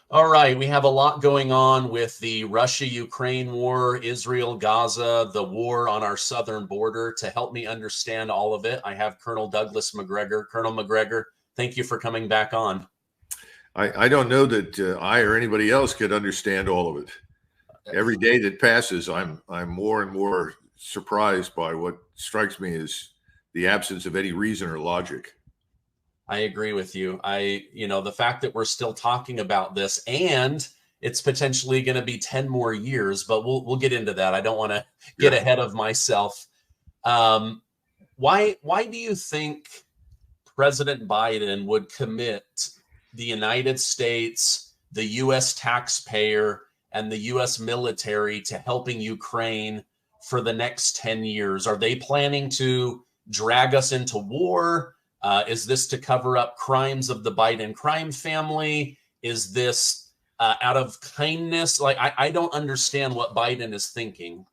All right, we have a lot going on with the Russia-Ukraine war, Israel-Gaza, the war on our southern border. To help me understand all of it, I have Colonel Douglas Macgregor. Colonel Macgregor, thank you for coming back on. I don't know that I or anybody else could understand all of it. Every day that passes, I'm more and more surprised by what strikes me as the absence of any reason or logic. I agree with you. The fact that we're still talking about this and it's potentially going to be 10 more years, but we'll get into that. I don't want to get Yeah. ahead of myself. Um, why do you think President Biden would commit the United States, the US taxpayer, and the US military to helping Ukraine for the next 10 years? Are they planning to drag us into war? Is this to cover up crimes of the Biden crime family? Is this out of kindness? Like, I don't understand what Biden is thinking.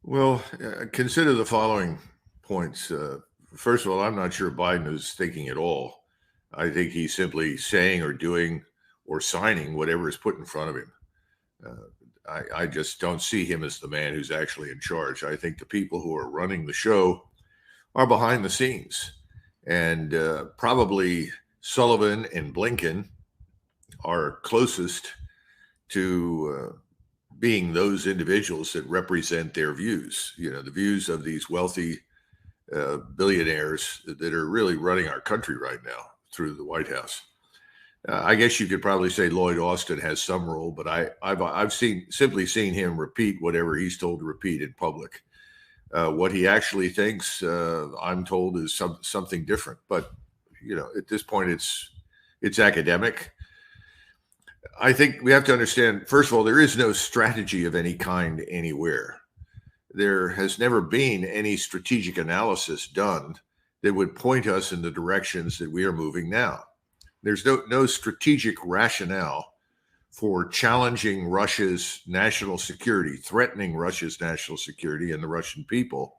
Well, consider the following points. First of all, I'm not sure Biden is thinking at all. I think he's simply saying or doing or signing whatever is put in front of him. I just don't see him as the man who's actually in charge. I think the people who are running the show are behind the scenes. And probably Sullivan and Blinken are closest to being those individuals that represent their views, the views of these wealthy billionaires that are really running our country right now through the White House. I guess you could probably say Lloyd Austin has some role, but I've simply seen him repeat whatever he's told to repeat in public. What he actually thinks, I'm told, is something different. But at this point, it's academic. I think we have to understand. First of all, there is no strategy of any kind anywhere. There has never been any strategic analysis done that would point us in the directions that we are moving now. There's no strategic rationale for challenging Russia's national security, threatening Russia's national security and the Russian people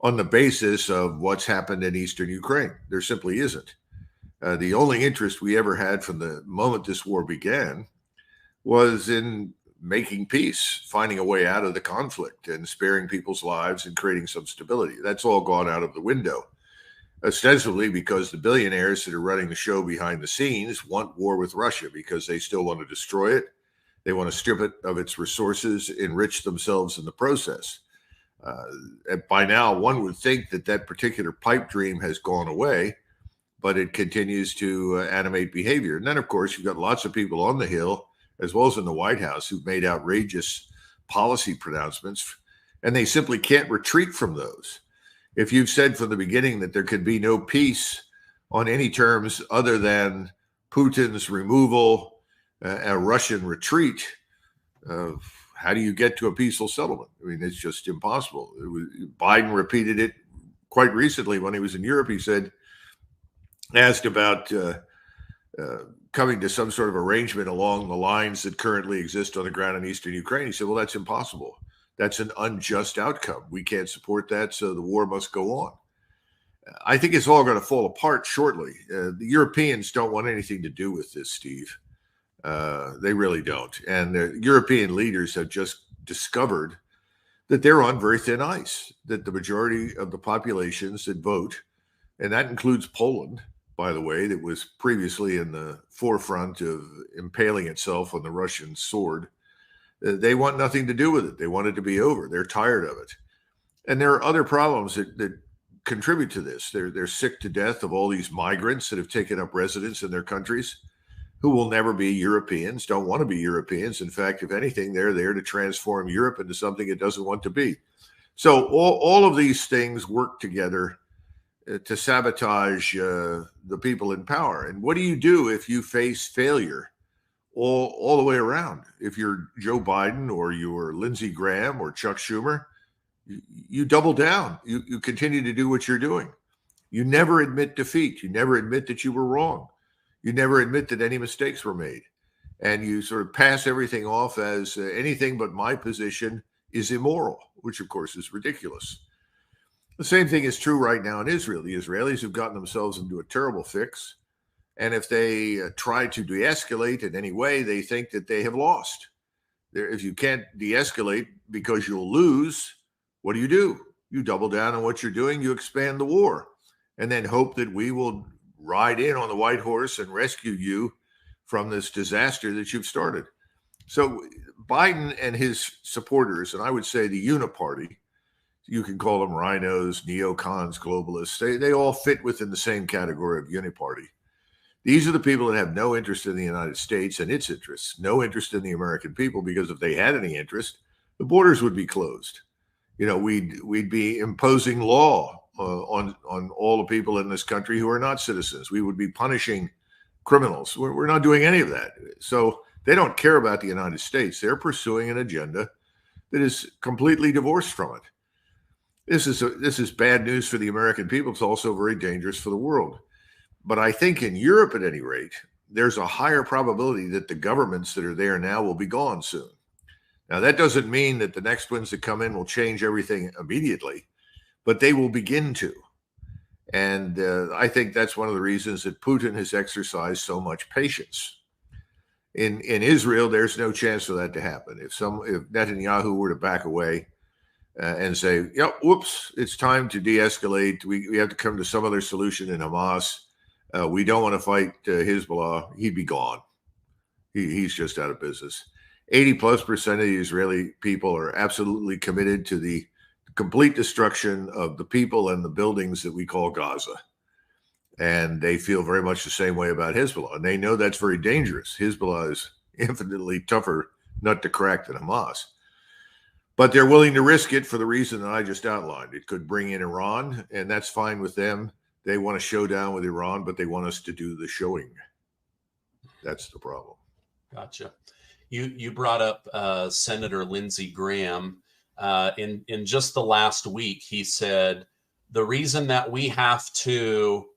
on the basis of what's happened in eastern Ukraine. There simply isn't. The only interest we ever had from the moment this war began was in making peace, finding a way out of the conflict and sparing people's lives and creating some stability. That's all gone out of the window, ostensibly because the billionaires that are running the show behind the scenes want war with Russia because they still want to destroy it. They want to strip it of its resources, enrich themselves in the process. By now, one would think that particular pipe dream has gone away, but it continues to animate behavior. And then, of course, you've got lots of people on the Hill, as well as in the White House, who've made outrageous policy pronouncements, and they simply can't retreat from those. If you've said from the beginning that there could be no peace on any terms other than Putin's removal, a Russian retreat, how do you get to a peaceful settlement? I mean, it's just impossible. Biden repeated it quite recently when he was in Europe. He said, asked about coming to some sort of arrangement along the lines that currently exist on the ground in eastern Ukraine. He said, well, that's impossible. That's an unjust outcome. We can't support that, so the war must go on. I think it's all going to fall apart shortly. The Europeans don't want anything to do with this, Steve. They really don't. And the European leaders have just discovered that they're on very thin ice, that the majority of the populations that vote, and that includes Poland, by the way, that was previously in the forefront of impaling itself on the Russian sword, they want nothing to do with it. They want it to be over. They're tired of it. And there are other problems that contribute to this. They're sick to death of all these migrants that have taken up residence in their countries who will never be Europeans, don't want to be Europeans. In fact, if anything, they're there to transform Europe into something it doesn't want to be. So all of these things work together to sabotage the people in power. And what do you do if you face failure all the way around? If you're Joe Biden or you're Lindsey Graham or Chuck Schumer, you double down. You continue to do what you're doing. You never admit defeat. You never admit that you were wrong. You never admit that any mistakes were made. And you sort of pass everything off as anything but my position is immoral, which of course is ridiculous. The same thing is true right now in Israel. The Israelis have gotten themselves into a terrible fix. And if they try to de-escalate in any way, they think that they have lost. If you can't de-escalate because you'll lose, what do? You double down on what you're doing. You expand the war, and then hope that we will ride in on the white horse and rescue you from this disaster that you've started. So Biden and his supporters, and I would say the uniparty, you can call them rhinos, neocons, globalists, they all fit within the same category of uniparty. These are the people that have no interest in the United States and its interests, no interest in the American people, because if they had any interest, the borders would be closed. You know, we'd be imposing law on all the people in this country who are not citizens. We would be punishing criminals. We're not doing any of that. So they don't care about the United States. They're pursuing an agenda that is completely divorced from it. This is bad news for the American people. It's also very dangerous for the world. But I think in Europe, at any rate, there's a higher probability that the governments that are there now will be gone soon. Now, that doesn't mean that the next ones that come in will change everything immediately, but they will begin to. And I think that's one of the reasons that Putin has exercised so much patience. In Israel, there's no chance for that to happen. If Netanyahu were to back away and say, "Yep, whoops, it's time to de-escalate. We have to come to some other solution in Hamas. We don't want to fight Hezbollah," he'd be gone. He's just out of business. 80+% of the Israeli people are absolutely committed to the complete destruction of the people and the buildings that we call Gaza. And they feel very much the same way about Hezbollah. And they know that's very dangerous. Hezbollah is infinitely tougher nut to crack than Hamas. But they're willing to risk it for the reason that I just outlined. It could bring in Iran, and that's fine with them. They want to show down with Iran, but they want us to do the showing. That's the problem. Gotcha. You brought up Senator Lindsey Graham. In just the last week, he said the reason that we have to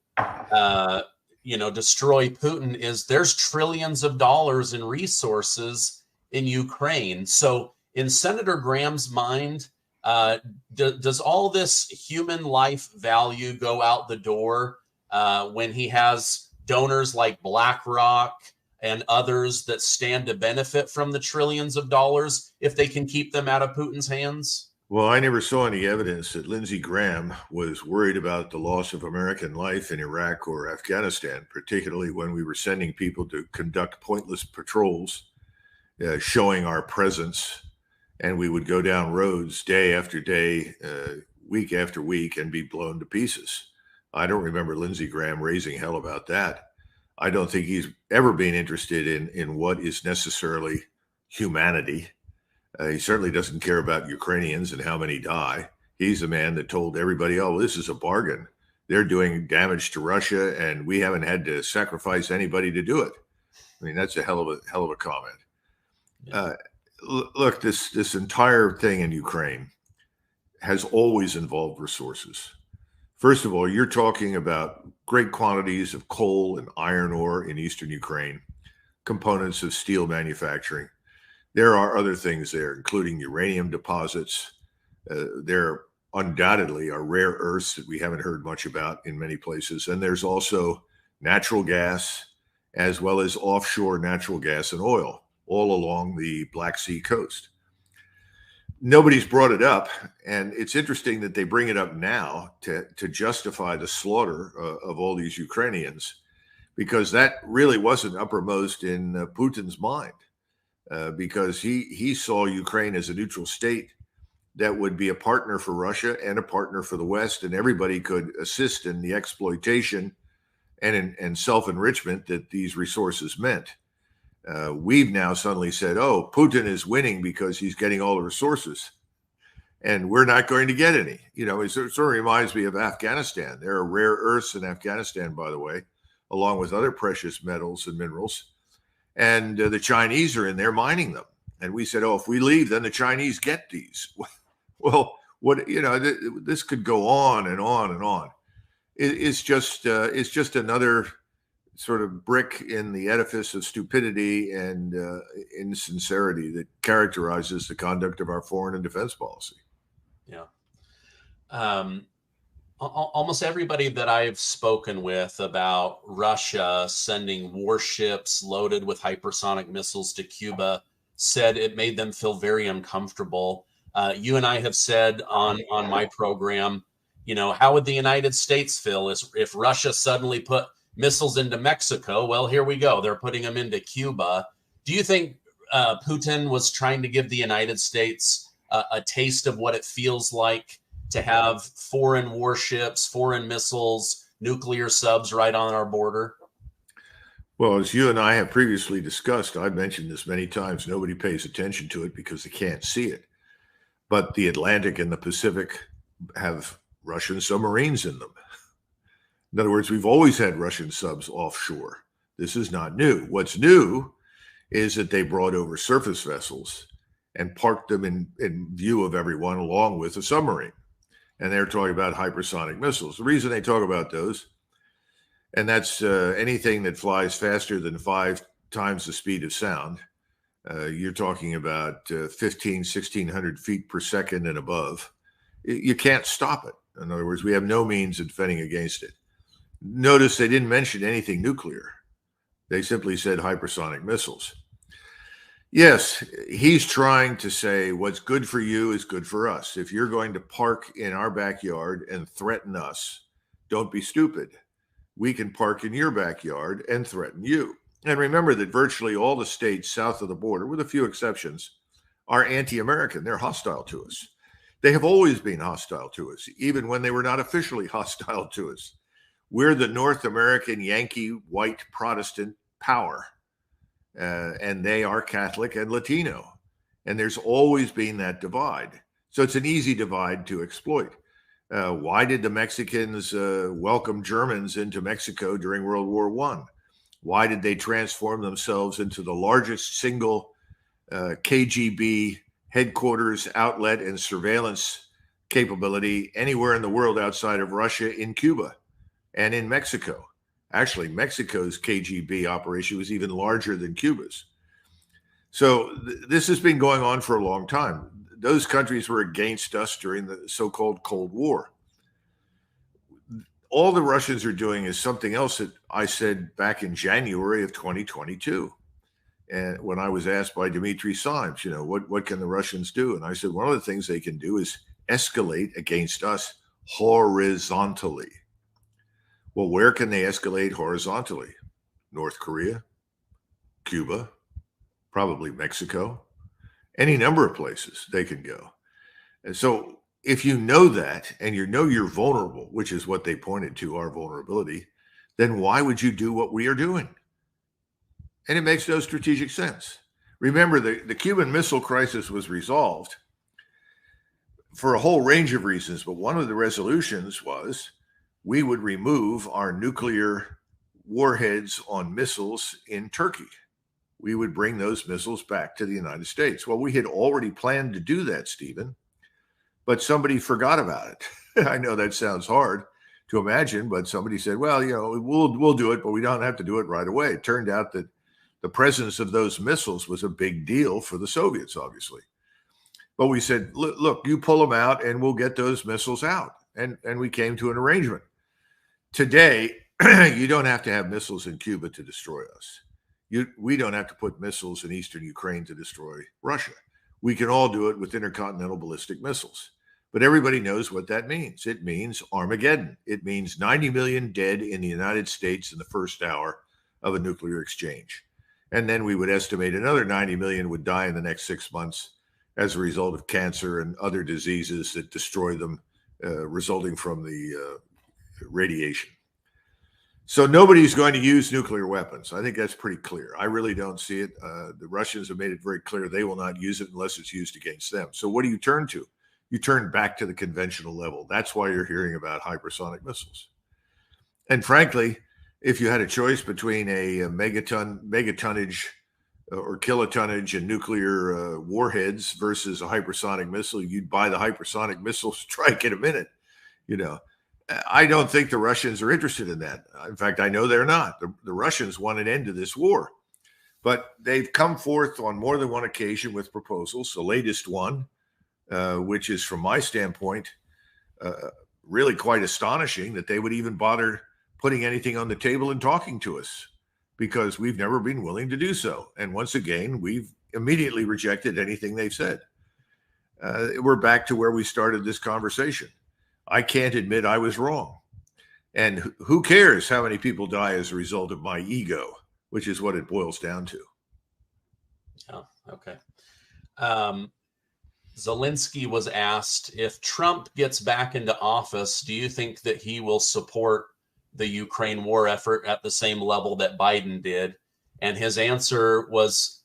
destroy Putin is there's trillions of dollars in resources in Ukraine. So in Senator Graham's mind, does all this human life value go out the door when he has donors like BlackRock and others that stand to benefit from the trillions of dollars if they can keep them out of Putin's hands? Well, I never saw any evidence that Lindsey Graham was worried about the loss of American life in Iraq or Afghanistan, particularly when we were sending people to conduct pointless patrols, showing our presence. And we would go down roads day after day, week after week, and be blown to pieces. I don't remember Lindsey Graham raising hell about that. I don't think he's ever been interested in what is necessarily humanity. He certainly doesn't care about Ukrainians and how many die. He's the man that told everybody, "Oh, this is a bargain. They're doing damage to Russia, and we haven't had to sacrifice anybody to do it." I mean, that's a hell of a comment. Yeah. Look, this entire thing in Ukraine has always involved resources. First of all, you're talking about great quantities of coal and iron ore in eastern Ukraine, components of steel manufacturing. There are other things there, including uranium deposits. There undoubtedly are rare earths that we haven't heard much about in many places. And there's also natural gas, as well as offshore natural gas and oil, all along the Black Sea coast. Nobody's brought it up, and it's interesting that they bring it up now to justify the slaughter of all these Ukrainians, because that really wasn't uppermost in Putin's mind, because he saw Ukraine as a neutral state that would be a partner for Russia and a partner for the West, and everybody could assist in the exploitation and self-enrichment that these resources meant. We've now suddenly said, "Oh, Putin is winning because he's getting all the resources, and we're not going to get any." You know, it sort of reminds me of Afghanistan. There are rare earths in Afghanistan, by the way, along with other precious metals and minerals, and the Chinese are in there mining them. And we said, "Oh, if we leave, then the Chinese get these." Well, this could go on and on and on. It's just another sort of brick in the edifice of stupidity and insincerity that characterizes the conduct of our foreign and defense policy. Yeah. Almost everybody that I've spoken with about Russia sending warships loaded with hypersonic missiles to Cuba said it made them feel very uncomfortable. You and I have said on my program, how would the United States feel if Russia suddenly put missiles into Mexico? Well, here we go. They're putting them into Cuba. Do you think Putin was trying to give the United States a taste of what it feels like to have foreign warships, foreign missiles, nuclear subs right on our border? Well, as you and I have previously discussed, I've mentioned this many times, nobody pays attention to it because they can't see it. But the Atlantic and the Pacific have Russian submarines in them. In other words, we've always had Russian subs offshore. This is not new. What's new is that they brought over surface vessels and parked them in view of everyone along with a submarine. And they're talking about hypersonic missiles. The reason they talk about those, and that's anything that flies faster than 5 times the speed of sound. You're talking about 1,600 feet per second and above. You can't stop it. In other words, we have no means of defending against it. Notice they didn't mention anything nuclear. They simply said hypersonic missiles. Yes, he's trying to say what's good for you is good for us. If you're going to park in our backyard and threaten us, don't be stupid. We can park in your backyard and threaten you. And remember that virtually all the states south of the border, with a few exceptions, are anti-American. They're hostile to us. They have always been hostile to us, even when they were not officially hostile to us. We're the North American Yankee white Protestant power. And they are Catholic and Latino. And there's always been that divide. So it's an easy divide to exploit. Why did the Mexicans welcome Germans into Mexico during World War I? Why did they transform themselves into the largest single KGB headquarters, outlet, and surveillance capability anywhere in the world outside of Russia, in Cuba and in Mexico? Actually, Mexico's KGB operation was even larger than Cuba's. So this has been going on for a long time. Those countries were against us during the so-called Cold War. All the Russians are doing is something else that I said back in January of 2022. And when I was asked by Dmitry Simes, what can the Russians do? And I said, one of the things they can do is escalate against us horizontally. Well, where can they escalate horizontally? North Korea, Cuba, probably Mexico, any number of places they can go. And so if you know that and you know you're vulnerable, which is what they pointed to, our vulnerability, then why would you do what we are doing? And it makes no strategic sense. Remember, the Cuban Missile Crisis was resolved for a whole range of reasons, but one of the resolutions was we would remove our nuclear warheads on missiles in Turkey. We would bring those missiles back to the United States. Well, we had already planned to do that, Stephen, but somebody forgot about it. I know that sounds hard to imagine, but somebody said, well, we'll do it, but we don't have to do it right away. It turned out that the presence of those missiles was a big deal for the Soviets, obviously. But we said, look, you pull them out and we'll get those missiles out. And we came to an arrangement. Today, you don't have to have missiles in Cuba to destroy us. We don't have to put missiles in eastern Ukraine to destroy Russia. We can all do it with intercontinental ballistic missiles. But everybody knows what that means. It means Armageddon. It means 90 million dead in the United States in the first hour of a nuclear exchange. And then we would estimate another 90 million would die in the next 6 months as a result of cancer and other diseases that destroy them, resulting from the radiation. So nobody's going to use nuclear weapons. I think that's pretty clear. I really don't see it. The Russians have made it very clear they will not use it unless it's used against them. So what do you turn to? You turn back to the conventional level. That's why you're hearing about hypersonic missiles. And frankly, if you had a choice between a megatonnage or kilotonnage and nuclear warheads versus a hypersonic missile, you'd buy the hypersonic missile strike in a minute. I don't think the Russians are interested in that. In fact, I know they're not. The Russians want an end to this war. But they've come forth on more than one occasion with proposals. The latest one, which is from my standpoint, really quite astonishing that they would even bother putting anything on the table and talking to us, because we've never been willing to do so. And once again, we've immediately rejected anything they've said. We're back to where we started this conversation. I can't admit I was wrong. And who cares how many people die as a result of my ego, which is what it boils down to. Oh, okay. Zelensky was asked, if Trump gets back into office, do you think that he will support the Ukraine war effort at the same level that Biden did? And his answer was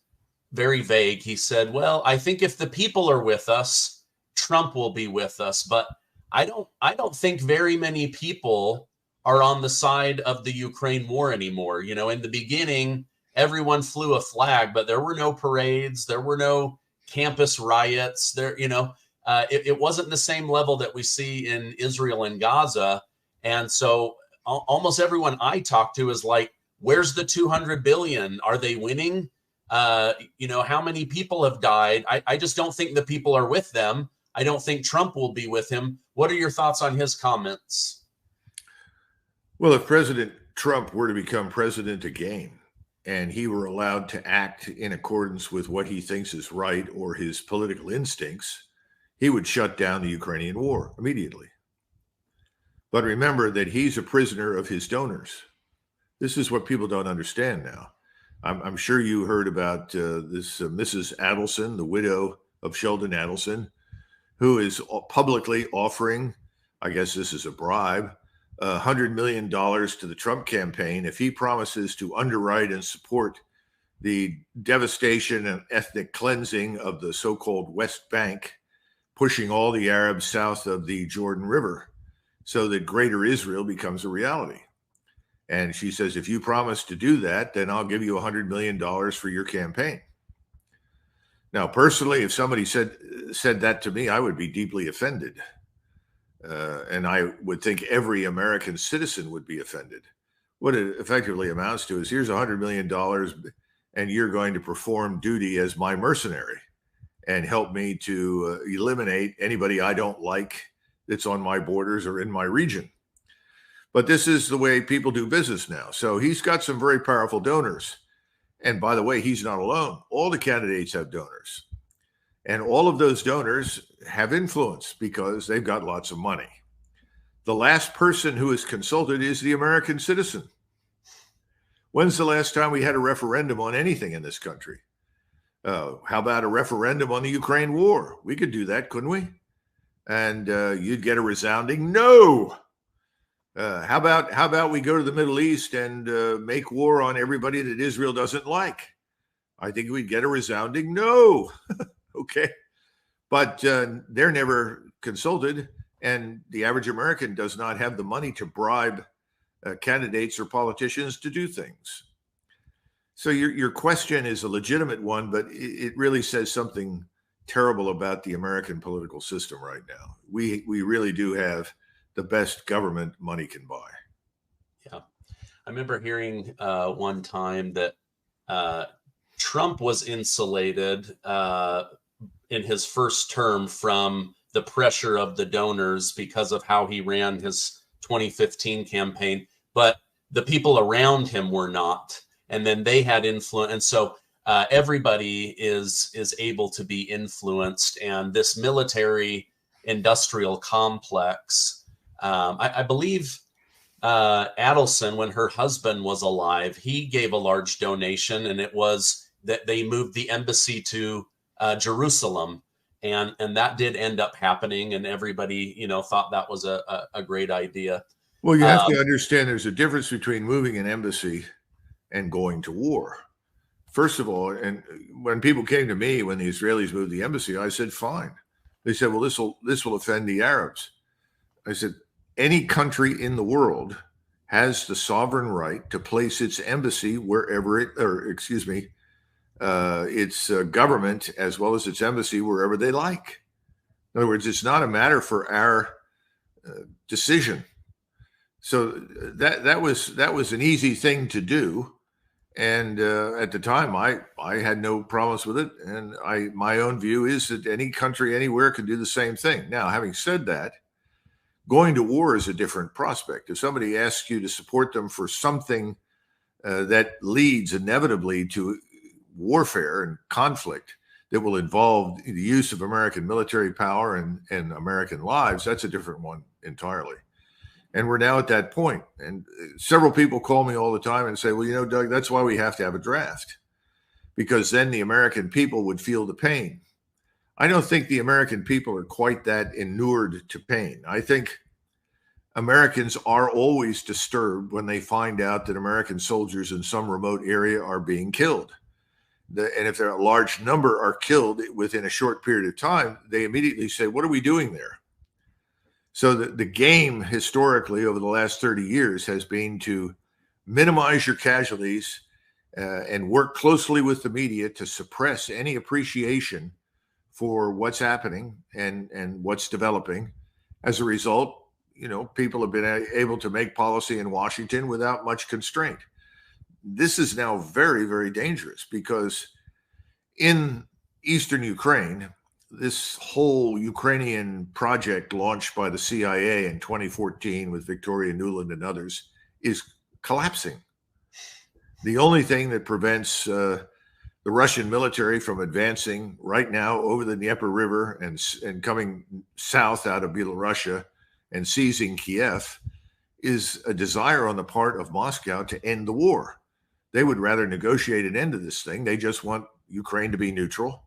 very vague. He said, well, I think if the people are with us, Trump will be with us. But I don't think very many people are on the side of the Ukraine war anymore. You know, in the beginning, everyone flew a flag, but there were no parades. There were no campus riots. It wasn't the same level that we see in Israel and Gaza. And so almost everyone I talk to is like, where's the 200 billion? Are they winning? How many people have died? I just don't think the people are with them. I don't think Trump will be with him. What are your thoughts on his comments? Well, if President Trump were to become president again, and he were allowed to act in accordance with what he thinks is right or his political instincts, he would shut down the Ukrainian war immediately. But remember that he's a prisoner of his donors. This is what people don't understand now. I'm sure you heard about this Mrs. Adelson, the widow of Sheldon Adelson, who is publicly offering, I guess this is a bribe, $100 million to the Trump campaign if he promises to underwrite and support the devastation and ethnic cleansing of the so-called West Bank, pushing all the Arabs south of the Jordan River so that greater Israel becomes a reality. And she says, if you promise to do that, then I'll give you $100 million for your campaign. Now, personally, if somebody said that to me, I would be deeply offended. And I would think every American citizen would be offended. What it effectively amounts to is, here's $100 million, and you're going to perform duty as my mercenary and help me to eliminate anybody I don't like that's on my borders or in my region. But this is the way people do business now. So he's got some very powerful donors. And by the way, he's not alone. All the candidates have donors. And all of those donors have influence because they've got lots of money. The last person who is consulted is the American citizen. When's the last time we had a referendum on anything in this country? How about a referendum on the Ukraine war? We could do that, couldn't we? And you'd get a resounding no. How about we go to the Middle East and make war on everybody that Israel doesn't like? I think we'd get a resounding no. Okay. But they're never consulted, and the average American does not have the money to bribe candidates or politicians to do things. So your question is a legitimate one, but it really says something terrible about the American political system right now. We really do have the best government money can buy. Yeah. I remember hearing one time that Trump was insulated in his first term from the pressure of the donors because of how he ran his 2015 campaign, but the people around him were not. And then they had influence. And so everybody is able to be influenced. And this military industrial complex, I believe Adelson, when her husband was alive, he gave a large donation, and it was that they moved the embassy to Jerusalem. And that did end up happening, and everybody, thought that was a great idea. Well, you have to understand there's a difference between moving an embassy and going to war. First of all, and when people came to me when the Israelis moved the embassy, I said, fine. They said, well, this will offend the Arabs. I said, any country in the world has the sovereign right to place its embassy wherever its government as well as its embassy wherever they like. In other words, it's not a matter for our decision. So that was an easy thing to do, and at the time I had no problems with it. And my own view is that any country anywhere can do the same thing. Now, having said that, Going to war is a different prospect. If somebody asks you to support them for something that leads inevitably to warfare and conflict that will involve the use of American military power and American lives, that's a different one entirely. And we're now at that point. And several people call me all the time and say, well, you know, Doug, that's why we have to have a draft, because then the American people would feel the pain. I don't think the American people are quite that inured to pain. I think Americans are always disturbed when they find out that American soldiers in some remote area are being killed. And if a large number are killed within a short period of time, they immediately say, what are we doing there? So the game historically over the last 30 years has been to minimize your casualties and work closely with the media to suppress any appreciation for what's happening and what's developing. As a result, you know, people have been able to make policy in Washington without much constraint. This is now very, very dangerous, because in eastern Ukraine, this whole Ukrainian project launched by the CIA in 2014 with Victoria Nuland and others is collapsing. The only thing that prevents the Russian military from advancing right now over the Dnieper River and coming south out of Belarusia and seizing Kiev is a desire on the part of Moscow to end the war. They would rather negotiate an end to this thing. They just want Ukraine to be neutral,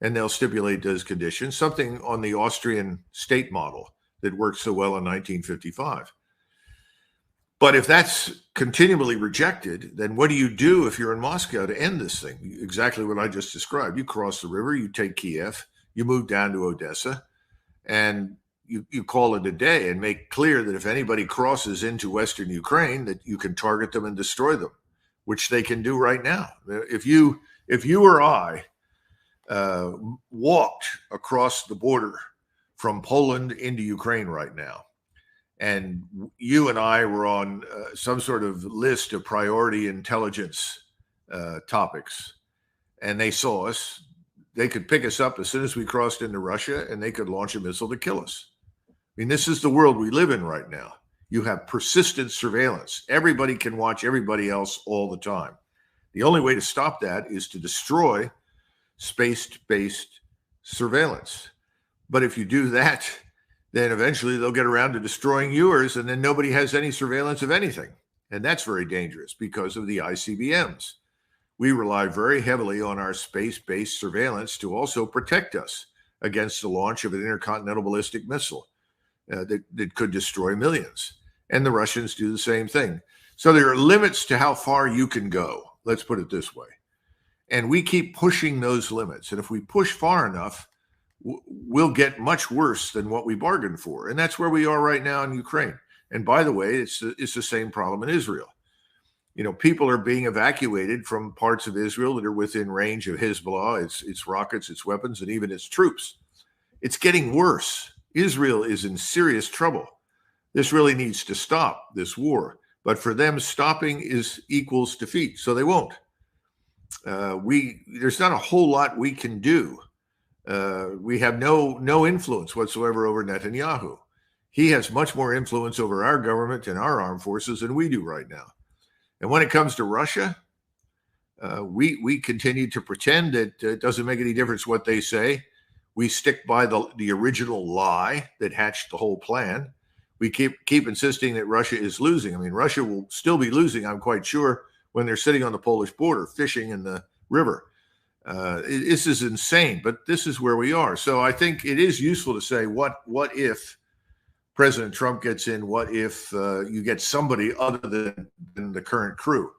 and they'll stipulate those conditions, something on the Austrian state model that worked so well in 1955. But if that's continually rejected, then what do you do if you're in Moscow to end this thing? Exactly what I just described. You cross the river, you take Kiev, you move down to Odessa, and you call it a day and make clear that if anybody crosses into Western Ukraine, that you can target them and destroy them, which they can do right now. If you or I walked across the border from Poland into Ukraine right now, and you and I were on some sort of list of priority intelligence topics, and they saw us, they could pick us up as soon as we crossed into Russia, and they could launch a missile to kill us. I mean, this is the world we live in right now. You have persistent surveillance. Everybody can watch everybody else all the time. The only way to stop that is to destroy space-based surveillance. But if you do that, then eventually they'll get around to destroying yours, and then nobody has any surveillance of anything. And that's very dangerous because of the ICBMs. We rely very heavily on our space-based surveillance to also protect us against the launch of an intercontinental ballistic missile that could destroy millions. And the Russians do the same thing. So there are limits to how far you can go. Let's put it this way. And we keep pushing those limits. And if we push far enough, we'll get much worse than what we bargained for. And that's where we are right now in Ukraine. And by the way, it's the same problem in Israel. You know, people are being evacuated from parts of Israel that are within range of Hezbollah, its rockets, its weapons, and even its troops. It's getting worse. Israel is in serious trouble. This really needs to stop, this war. But for them, stopping equals defeat. So they won't. There's not a whole lot we can do. We have no influence whatsoever over Netanyahu. He has much more influence over our government and our armed forces than we do right now. And when it comes to Russia, we continue to pretend that it doesn't make any difference what they say. We stick by the original lie that hatched the whole plan. We keep insisting that Russia is losing. I mean, Russia will still be losing, I'm quite sure, when they're sitting on the Polish border fishing in the river. This is insane, but this is where we are. So I think it is useful to say, what if President Trump gets in? What if you get somebody other than the current crew?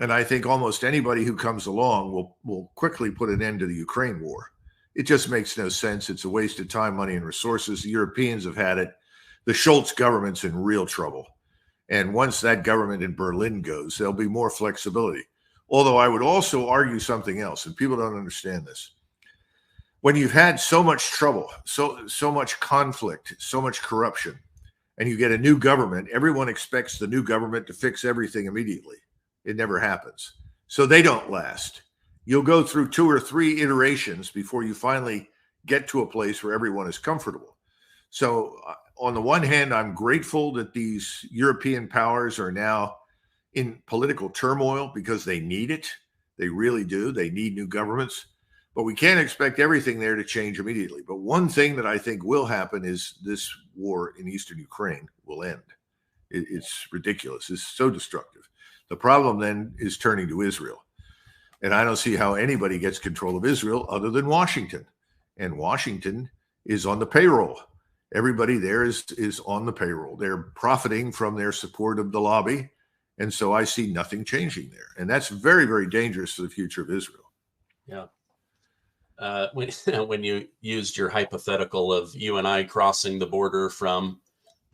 And I think almost anybody who comes along will quickly put an end to the Ukraine war. It just makes no sense. It's a waste of time, money, and resources. The Europeans have had it. The Schultz government's in real trouble. And once that government in Berlin goes, there'll be more flexibility. Although I would also argue something else, and people don't understand this. When you've had so much trouble, so much conflict, so much corruption, and you get a new government, everyone expects the new government to fix everything immediately. It never happens. So they don't last. You'll go through 2 or 3 iterations before you finally get to a place where everyone is comfortable. So on the one hand, I'm grateful that these European powers are now in political turmoil because they need it. They really do. They need new governments. But we can't expect everything there to change immediately. But one thing that I think will happen is this war in eastern Ukraine will end. It's ridiculous. It's so destructive. The problem then is turning to Israel. And I don't see how anybody gets control of Israel other than Washington. And Washington is on the payroll. Everybody there is on the payroll. They're profiting from their support of the lobby. And so I see nothing changing there. And that's very, very dangerous for the future of Israel. Yeah. When you used your hypothetical of you and I crossing the border from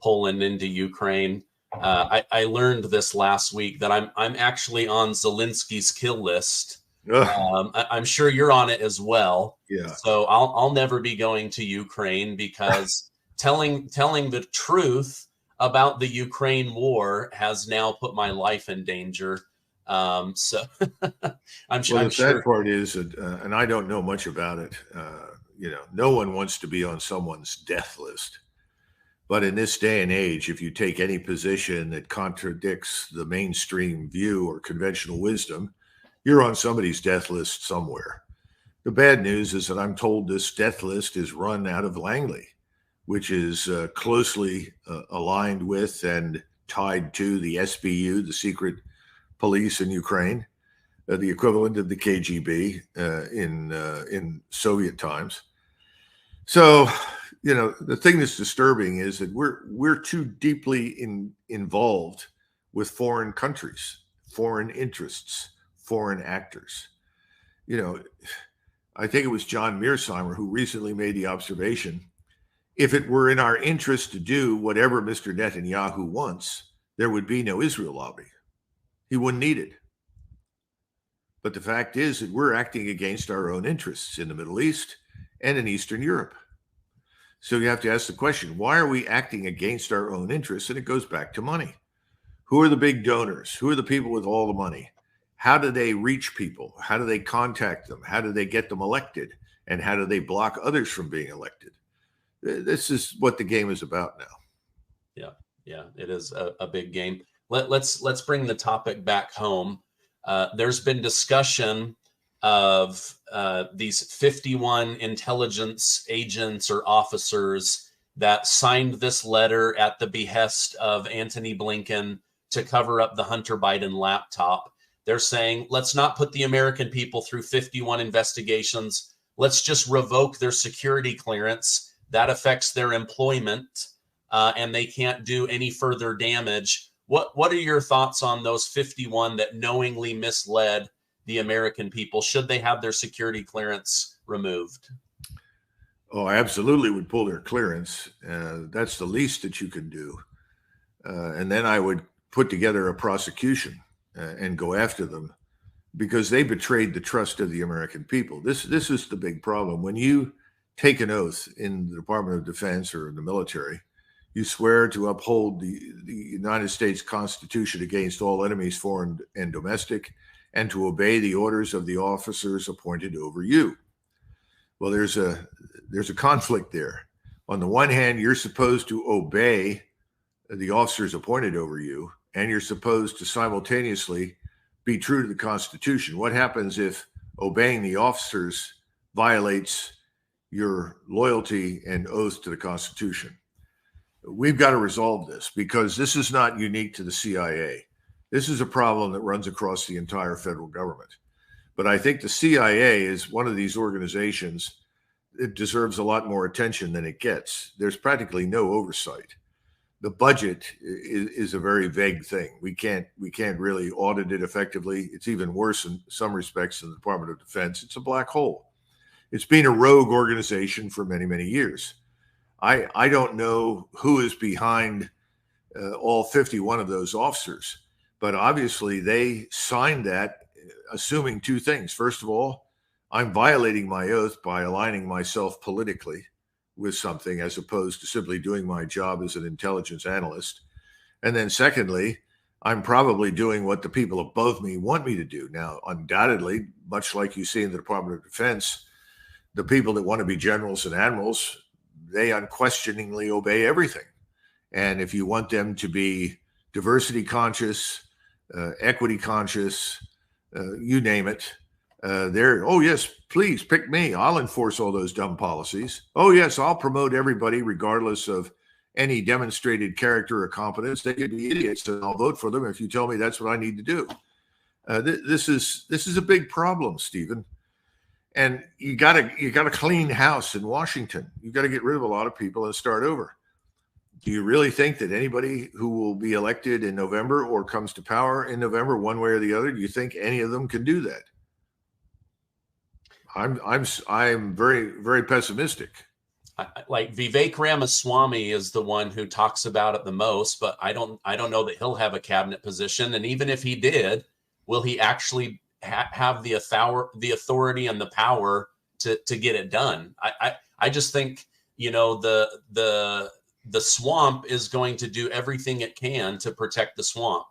Poland into Ukraine, I learned this last week that I'm actually on Zelensky's kill list. I'm sure you're on it as well. Yeah. So I'll never be going to Ukraine because telling the truth about the Ukraine war has now put my life in danger. So I'm sure. Well, the sad part is, and I don't know much about it. No one wants to be on someone's death list. But in this day and age, if you take any position that contradicts the mainstream view or conventional wisdom, you're on somebody's death list somewhere. The bad news is that I'm told this death list is run out of Langley, which is closely aligned with and tied to the SBU, the secret police in Ukraine, the equivalent of the KGB in Soviet times. So, the thing that's disturbing is that we're too deeply involved with foreign countries, foreign interests, foreign actors. I think it was John Mearsheimer who recently made the observation, if it were in our interest to do whatever Mr. Netanyahu wants, there would be no Israel lobby. He wouldn't need it. But the fact is that we're acting against our own interests in the Middle East and in Eastern Europe. So you have to ask the question, why are we acting against our own interests? And it goes back to money. Who are the big donors? Who are the people with all the money? How do they reach people? How do they contact them? How do they get them elected? And how do they block others from being elected? This is what the game is about now. Yeah, it is a big game. Let's bring the topic back home. There's been discussion of these 51 intelligence agents or officers that signed this letter at the behest of Antony Blinken to cover up the Hunter Biden laptop. They're saying, let's not put the American people through 51 investigations. Let's just revoke their security clearance. That affects their employment, and they can't do any further damage. What are your thoughts on those 51 that knowingly misled the American people? Should they have their security clearance removed? Oh, I absolutely would pull their clearance. That's the least that you can do. And then I would put together a prosecution and go after them because they betrayed the trust of the American people. This is the big problem. When you take an oath in the Department of Defense or in the military, you swear to uphold the United States Constitution against all enemies, foreign and domestic, and to obey the orders of the officers appointed over you. Well, there's a conflict there. On the one hand, you're supposed to obey the officers appointed over you, and you're supposed to simultaneously be true to the Constitution. What happens if obeying the officers violates your loyalty and oath to the Constitution? We've got to resolve this because this is not unique to the CIA. This is a problem that runs across the entire federal government. But I think the CIA is one of these organizations that deserves a lot more attention than it gets. There's practically no oversight. The budget is a very vague thing. We can't really audit it effectively. It's even worse in some respects in the Department of Defense. It's a black hole. It's been a rogue organization for many, many years. I don't know who is behind all 51 of those officers, but obviously they signed that assuming two things. First of all, I'm violating my oath by aligning myself politically with something as opposed to simply doing my job as an intelligence analyst. And then secondly, I'm probably doing what the people above me want me to do. Now, undoubtedly, much like you see in the Department of Defense, the people that want to be generals and admirals, they unquestioningly obey everything. And if you want them to be diversity conscious, equity conscious, you name it, they're, oh, yes, please pick me. I'll enforce all those dumb policies. Oh, yes, I'll promote everybody regardless of any demonstrated character or competence. They could be idiots, and I'll vote for them if you tell me that's what I need to do. This is a big problem, Stephen. And you gotta clean house in Washington. You got to get rid of a lot of people and start over. Do you really think that anybody who will be elected in November or comes to power in November, one way or the other, do you think any of them can do that? I'm very, very pessimistic. Like Vivek Ramaswamy is the one who talks about it the most, but I don't know that he'll have a cabinet position. And even if he did, will he actually have the authority and the power to get it done? I just think, you know, the swamp is going to do everything it can to protect the swamp.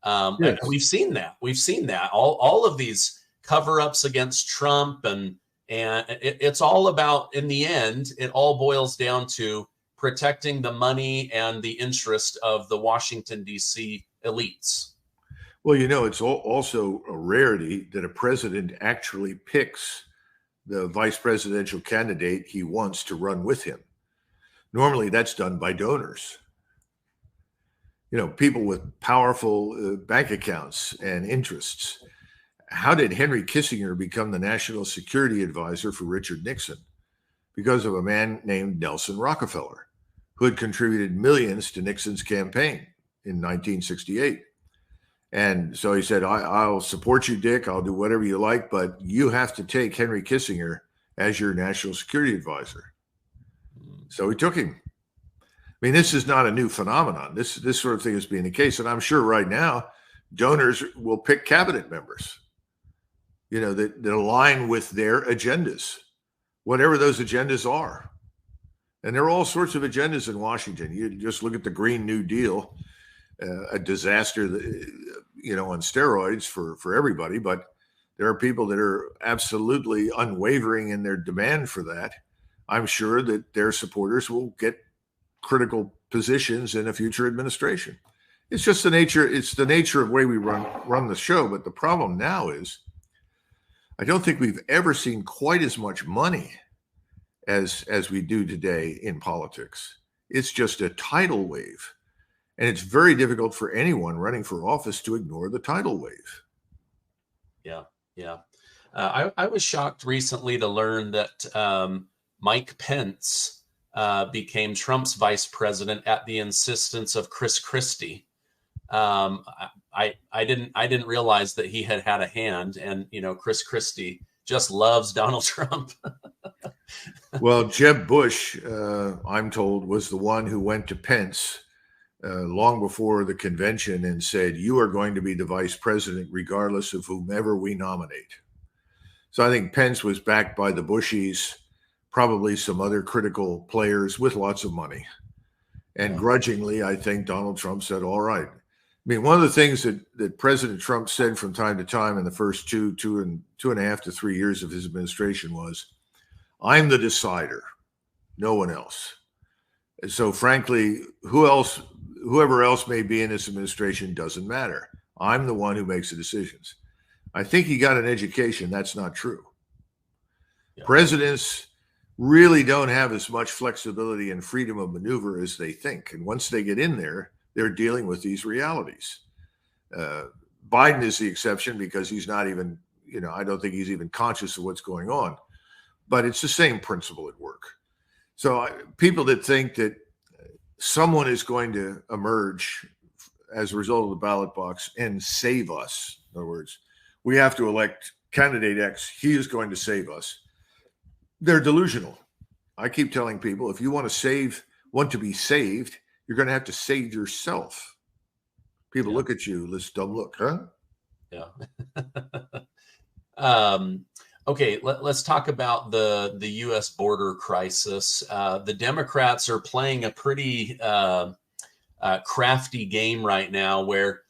Yes. We've seen that all of these cover-ups against Trump, and it's all about, in the end, it all boils down to protecting the money and the interest of the Washington, D.C. elites. Well, you know, it's also a rarity that a president actually picks the vice presidential candidate he wants to run with him. Normally, that's done by donors. You know, people with powerful bank accounts and interests. How did Henry Kissinger become the national security advisor for Richard Nixon? Because of a man named Nelson Rockefeller, who had contributed millions to Nixon's campaign in 1968. And so he said, I'll support you, Dick. I'll do whatever you like, but you have to take Henry Kissinger as your national security advisor. So he took him. I mean, this is not a new phenomenon. This sort of thing is being the case. And I'm sure right now, donors will pick cabinet members, you know, that align with their agendas, whatever those agendas are. And there are all sorts of agendas in Washington. You just look at the Green New Deal, a disaster, you know, on steroids for everybody. But there are people that are absolutely unwavering in their demand for that. I'm sure that their supporters will get critical positions in a future administration. It's just the nature. It's the nature of the way we run the show. But the problem now is, I don't think we've ever seen quite as much money as we do today in politics. It's just a tidal wave. And it's very difficult for anyone running for office to ignore the tidal wave. Yeah. I was shocked recently to learn that Mike Pence became Trump's vice president at the insistence of Chris Christie. I didn't realize that he had a hand, and you know, Chris Christie just loves Donald Trump. Well, Jeb Bush, I'm told, was the one who went to Pence long before the convention and said, you are going to be the vice president regardless of whomever we nominate. So I think Pence was backed by the Bushies, probably some other critical players with lots of money. And grudgingly, I think Donald Trump said, all right. I mean, one of the things that President Trump said from time to time in the first two and a half to 3 years of his administration was, I'm the decider, no one else. And so frankly, whoever else may be in this administration doesn't matter. I'm the one who makes the decisions. I think he got an education. That's not true. Yeah. Presidents really don't have as much flexibility and freedom of maneuver as they think. And once they get in there, they're dealing with these realities. Biden is the exception because he's not even, you know, I don't think he's even conscious of what's going on. But it's the same principle at work. So people that think that someone is going to emerge as a result of the ballot box and save us, in other words, we have to elect candidate X, he is going to save us. They're delusional. I keep telling people, if you want to be saved, you're going to have to save yourself. People look at you, this dumb look, huh? Yeah. Okay, let's talk about the U.S. border crisis. The Democrats are playing a pretty crafty game right now where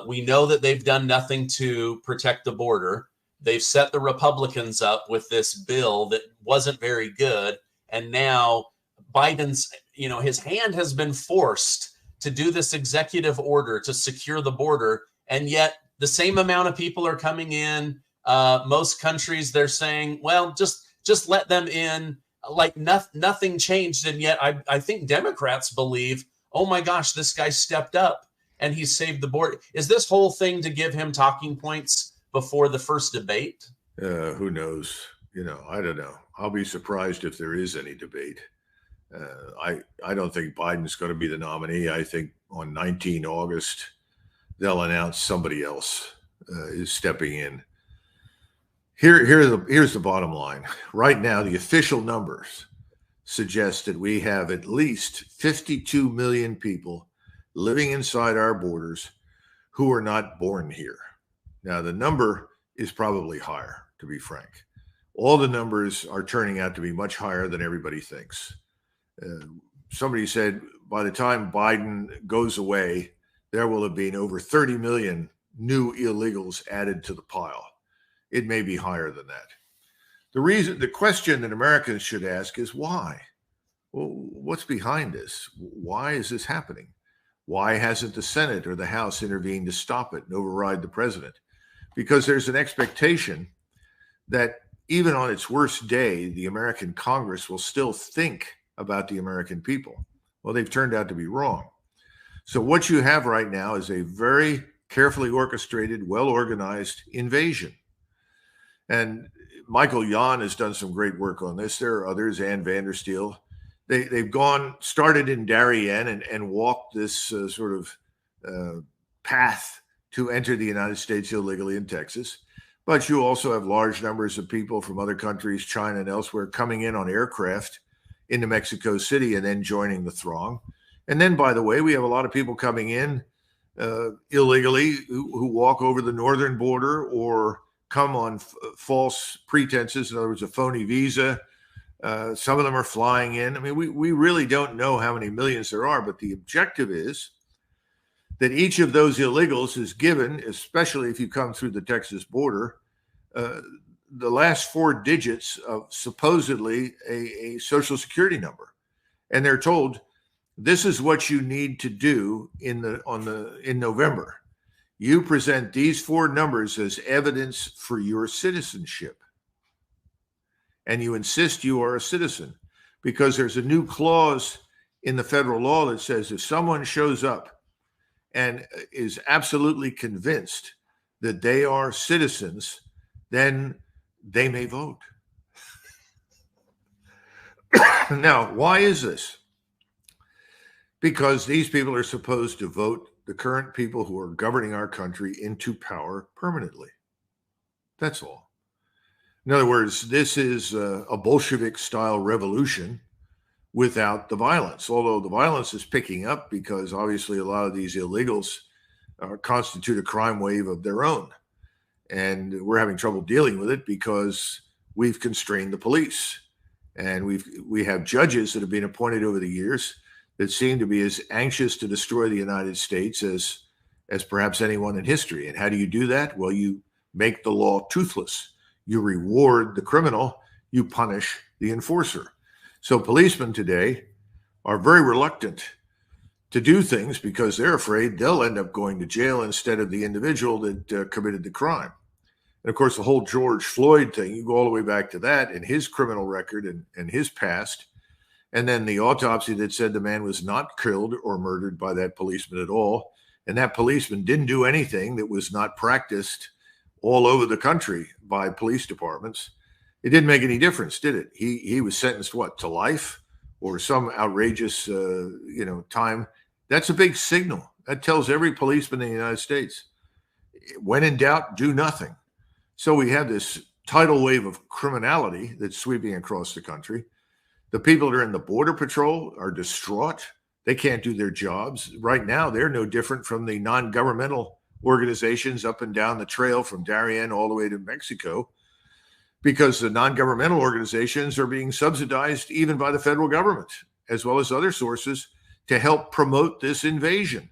we know that they've done nothing to protect the border. They've set the Republicans up with this bill that wasn't very good. And now Biden's, his hand has been forced to do this executive order to secure the border, and yet the same amount of people are coming in. Most countries, they're saying, well, just let them in, like nothing changed. And yet I think Democrats believe, oh my gosh, this guy stepped up and he saved the border. Is this whole thing to give him talking points before the first debate? Who knows? I don't know. I'll be surprised if there is any debate. I don't think Biden's going to be the nominee. I think on 19 August, they'll announce somebody else is stepping in. Here's the bottom line. Right now, the official numbers suggest that we have at least 52 million people living inside our borders who are not born here. Now, the number is probably higher, to be frank. All the numbers are turning out to be much higher than everybody thinks. Somebody said by the time Biden goes away, there will have been over 30 million new illegals added to the pile. It may be higher than that. The question that Americans should ask is why? Well, what's behind this? Why is this happening? Why hasn't the Senate or the House intervened to stop it and override the president? Because there's an expectation that even on its worst day, the American Congress will still think about the American people. Well, they've turned out to be wrong. So what you have right now is a very carefully orchestrated, well-organized invasion. And Michael Yon has done some great work on this. There are others, Ann Vandersteel. They've started in Darien and walked this sort of path to enter the United States illegally in Texas. But you also have large numbers of people from other countries, China and elsewhere, coming in on aircraft into Mexico City and then joining the throng. And then, by the way, we have a lot of people coming in illegally who walk over the northern border or come on false pretenses, in other words, a phony visa. Some of them are flying in. I mean, we really don't know how many millions there are, but the objective is that each of those illegals is given, especially if you come through the Texas border, the last 4 digits of supposedly a Social Security number. And they're told, this is what you need to do in November. You present these 4 numbers as evidence for your citizenship. And you insist you are a citizen, because there's a new clause in the federal law that says if someone shows up and is absolutely convinced that they are citizens, then they may vote. Now, why is this? Because these people are supposed to vote the current people who are governing our country into power permanently. That's all. In other words, this is a Bolshevik-style revolution without the violence, although the violence is picking up because obviously a lot of these illegals constitute a crime wave of their own. And we're having trouble dealing with it because we've constrained the police. And we have judges that have been appointed over the years that seem to be as anxious to destroy the United States as perhaps anyone in history. And how do you do that? Well, you make the law toothless. You reward the criminal, you punish the enforcer. So policemen today are very reluctant to do things because they're afraid they'll end up going to jail instead of the individual that committed the crime. And of course, the whole George Floyd thing, you go all the way back to that and his criminal record and his past. And then the autopsy that said the man was not killed or murdered by that policeman at all. And that policeman didn't do anything that was not practiced all over the country by police departments. It didn't make any difference, did it? He was sentenced, what, to life or some outrageous, time. That's a big signal. That tells every policeman in the United States, when in doubt, do nothing. So we have this tidal wave of criminality that's sweeping across the country. The people that are in the Border Patrol are distraught. They can't do their jobs. Right now, they're no different from the non-governmental organizations up and down the trail from Darien all the way to Mexico, because the non-governmental organizations are being subsidized even by the federal government, as well as other sources, to help promote this invasion.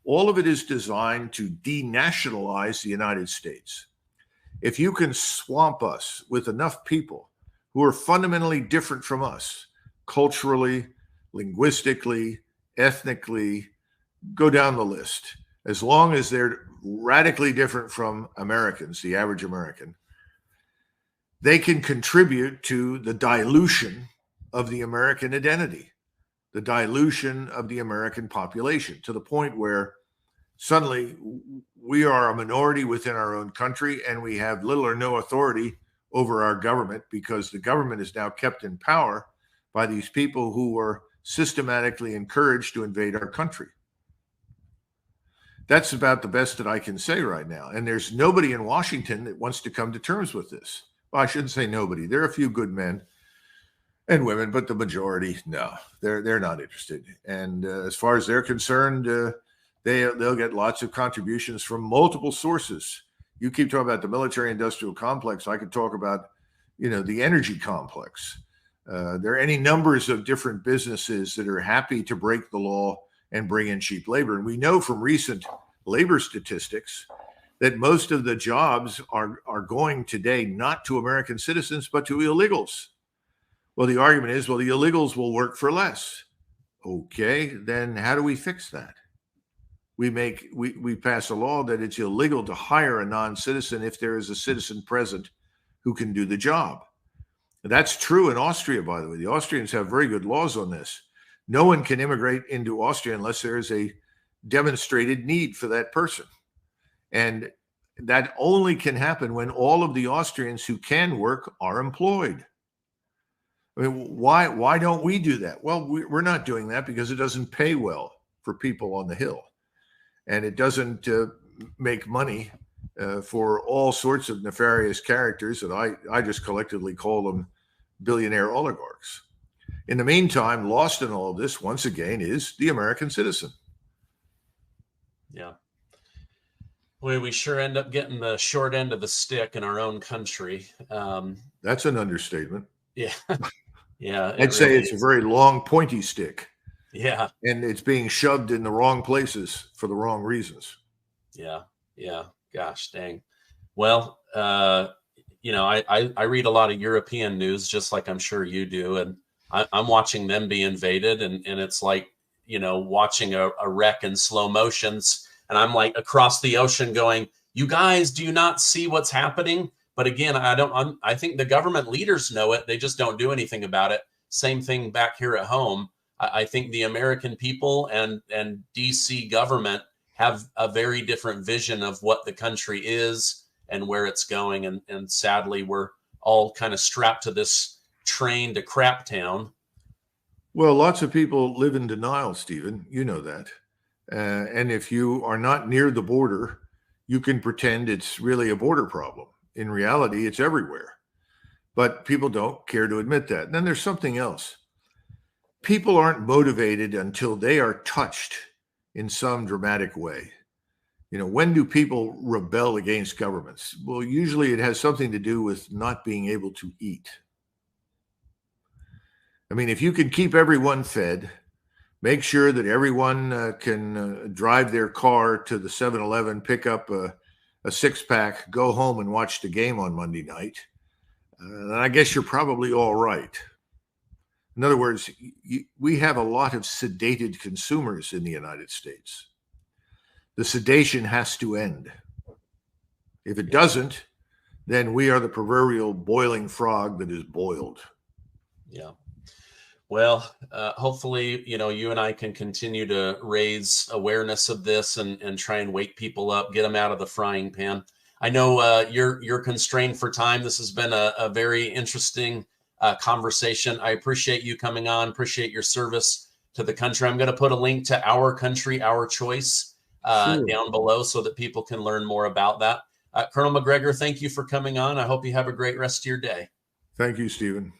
All of it is designed to denationalize the United States. If you can swamp us with enough people who are fundamentally different from us, culturally, linguistically, ethnically, go down the list. As long as they're radically different from Americans, the average American, they can contribute to the dilution of the American identity, the dilution of the American population, to the point where suddenly we are a minority within our own country and we have little or no authority over our government, because the government is now kept in power by these people who were systematically encouraged to invade our country. That's about the best that I can say right now. And there's nobody in Washington that wants to come to terms with this. Well, I shouldn't say nobody. There are a few good men and women, but the majority, no, they're not interested. And as far as they're concerned, they'll get lots of contributions from multiple sources. You keep talking about the military-industrial complex. I could talk about, the energy complex. There are any numbers of different businesses that are happy to break the law and bring in cheap labor. And we know from recent labor statistics that most of the jobs are going today not to American citizens, but to illegals. Well, the argument is, well, the illegals will work for less. Okay, then how do we fix that? We pass a law that it's illegal to hire a non-citizen if there is a citizen present who can do the job. That's true in Austria, by the way. The Austrians have very good laws on this. No one can immigrate into Austria unless there is a demonstrated need for that person. And that only can happen when all of the Austrians who can work are employed. I mean, why don't we do that? Well, we're not doing that because it doesn't pay well for people on the Hill. And it doesn't make money for all sorts of nefarious characters that I just collectively call them billionaire oligarchs. In the meantime, lost in all of this, once again, is the American citizen. Yeah. Well, we sure end up getting the short end of the stick in our own country. That's an understatement. Yeah. Yeah. I'd say it's a very long, pointy stick. Yeah. And it's being shoved in the wrong places for the wrong reasons. Yeah. Yeah. Gosh dang. Well, I read a lot of European news, just like I'm sure you do. And I'm watching them be invaded. And it's like, watching a wreck in slow motions. And I'm like across the ocean going, you guys, do you not see what's happening? But again, I think the government leaders know it. They just don't do anything about it. Same thing back here at home. I think the American people and DC government have a very different vision of what the country is and where it's going. And sadly, we're all kind of strapped to this train to crap town. Well, lots of people live in denial, Stephen. You know that. And if you are not near the border, you can pretend it's really a border problem. In reality, it's everywhere. But people don't care to admit that. And then there's something else. People aren't motivated until they are touched in some dramatic way. When do people rebel against governments? Well, usually it has something to do with not being able to eat. I mean, if you can keep everyone fed, make sure that everyone can drive their car to the 7-Eleven, pick up a six-pack, go home and watch the game on Monday night, then I guess you're probably all right. In other words, we have a lot of sedated consumers in the United States. The sedation has to end. If it doesn't, then we are the proverbial boiling frog that is boiled. Yeah. Well, hopefully, you and I can continue to raise awareness of this and try and wake people up, get them out of the frying pan. I know you're constrained for time. This has been a very interesting conversation. I appreciate you coming on, appreciate your service to the country. I'm going to put a link to Our Country, Our Choice down below so that people can learn more about that. Colonel Macgregor, thank you for coming on. I hope you have a great rest of your day. Thank you, Stephen.